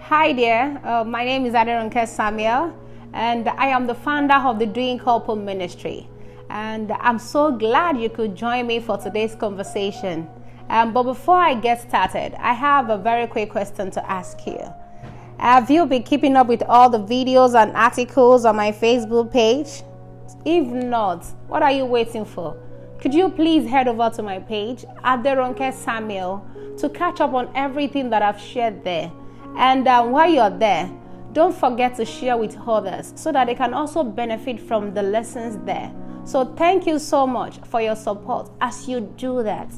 Hi there, my name is Aderonke Samuel, and I am the founder of the Doing Couple Ministry. And I'm so glad you could join me for today's conversation. But before I get started, I have a very quick question to ask you. Have you been keeping up with all the videos and articles on my Facebook page? If not, what are you waiting for? Could you please head over to my page, Aderonke Samuel, to catch up on everything that I've shared there. And while you're there, don't forget to share with others so that they can also benefit from the lessons there. So thank you so much for your support as you do that.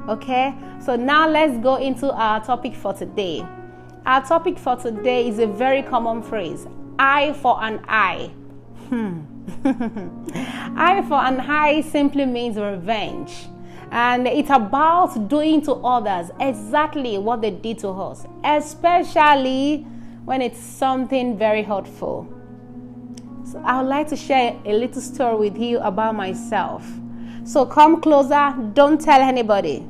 Okay, so now let's go into our topic for today. Our topic for today is a very common phrase, eye for an eye. Eye for an eye simply means revenge. And it's about doing to others exactly what they did to us, especially when it's something very hurtful. So I would like to share a little story with you about myself. So come closer, don't tell anybody.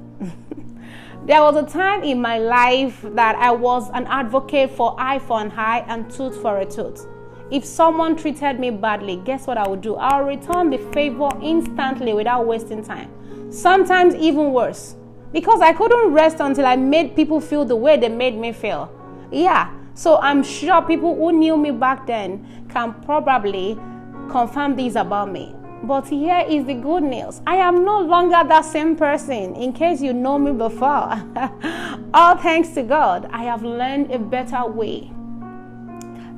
There was a time in my life that I was an advocate for eye for an eye and tooth for a tooth. If someone treated me badly, guess what I would do? I'll return the favor instantly without wasting time. Sometimes even worse, because I couldn't rest until I made people feel the way they made me feel. Yeah, so I'm sure people who knew me back then can probably confirm this about me. But here is the good news. I am no longer that same person, in case you know me before. All thanks to God, I have learned a better way.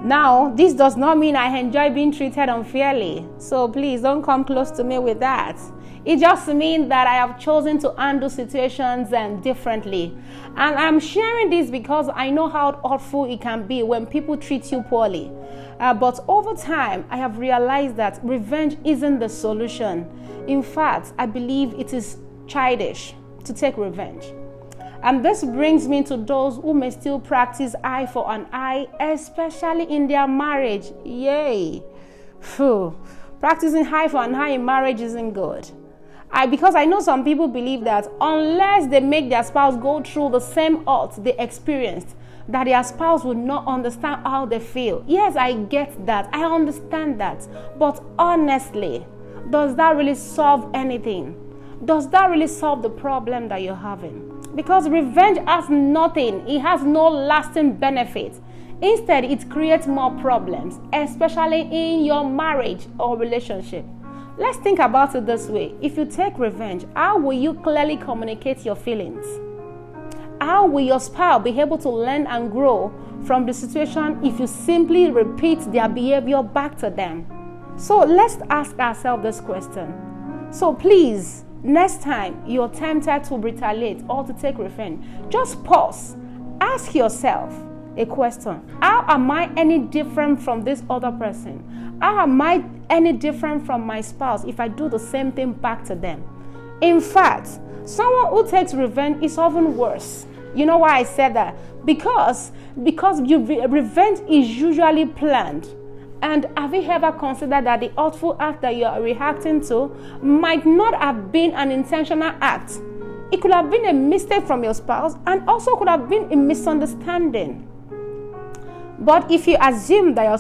Now, this does not mean I enjoy being treated unfairly, so please don't come close to me with that. It just means that I have chosen to handle situations differently. And I'm sharing this because I know how awful it can be when people treat you poorly. But over time, I have realized that revenge isn't the solution. In fact, I believe it is childish to take revenge. And this brings me to those who may still practice eye for an eye, especially in their marriage. Yay! Practicing eye for an eye in marriage isn't good. Because I know some people believe that unless they make their spouse go through the same hurt they experienced, that their spouse will not understand how they feel. Yes, I get that. I understand that. But honestly, does that really solve anything? Does that really solve the problem that you're having? Because revenge has nothing. It has no lasting benefit. Instead, it creates more problems, especially in your marriage or relationship. Let's think about it this way. If you take revenge, how will you clearly communicate your feelings? How will your spouse be able to learn and grow from the situation if you simply repeat their behavior back to them? So let's ask ourselves this question. So please, next time you're tempted to retaliate or to take revenge, just pause. Ask yourself a question. How am I any different from this other person? How am I any different from my spouse if I do the same thing back to them? In fact, someone who takes revenge is often worse. You know why I said that? Because revenge is usually planned. And have you ever considered that the hurtful act that you are reacting to might not have been an intentional act? It could have been a mistake from your spouse and also could have been a misunderstanding. But if you assume that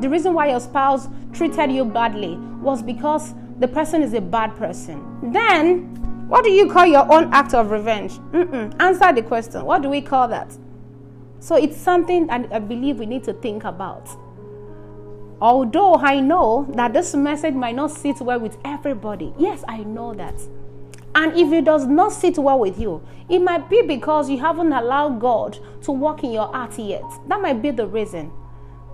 the reason why your spouse treated you badly was because the person is a bad person, then what do you call your own act of revenge? Answer the question. What do we call that? So it's something that I believe we need to think about. Although I know that this message might not sit well with everybody. Yes, I know that. And if it does not sit well with you, it might be because you haven't allowed God to work in your heart yet. That might be the reason.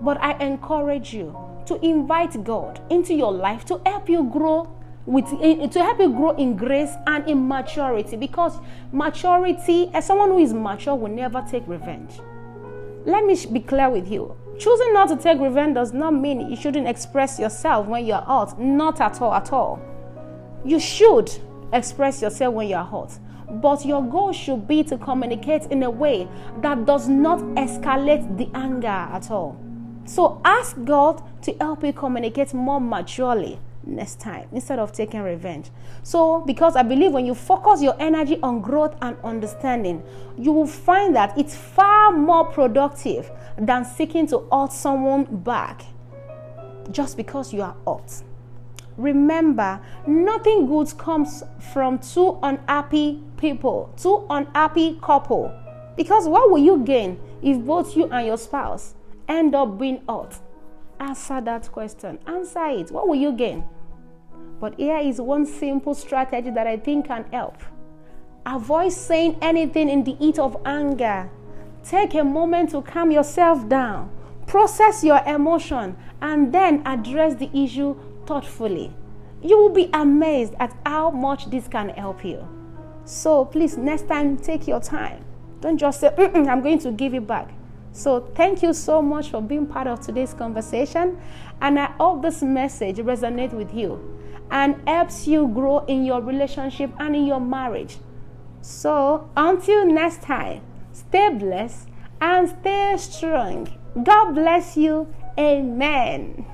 But I encourage you to invite God into your life to help you grow in grace and in maturity. Because maturity, as someone who is mature, will never take revenge. Let me be clear with you. Choosing not to take revenge does not mean you shouldn't express yourself when you're hurt. Not at all. You should express yourself when you're hurt. But your goal should be to communicate in a way that does not escalate the anger at all. So ask God to help you communicate more maturely next time instead of taking revenge. So, because I believe when you focus your energy on growth and understanding, you will find that it's far more productive than seeking to hurt someone back just because you are hurt. Remember, nothing good comes from two unhappy people, two unhappy couple. Because what will you gain if both you and your spouse end up being hurt? Answer that question. Answer it. What will you gain? But here is one simple strategy that I think can help. Avoid saying anything in the heat of anger. Take a moment to calm yourself down. Process your emotion and then address the issue thoughtfully. You will be amazed at how much this can help you. So please, next time, take your time. Don't just say, I'm going to give it back. So thank you so much for being part of today's conversation. And I hope this message resonates with you and helps you grow in your relationship and in your marriage. So until next time, stay blessed and stay strong. God bless you. Amen.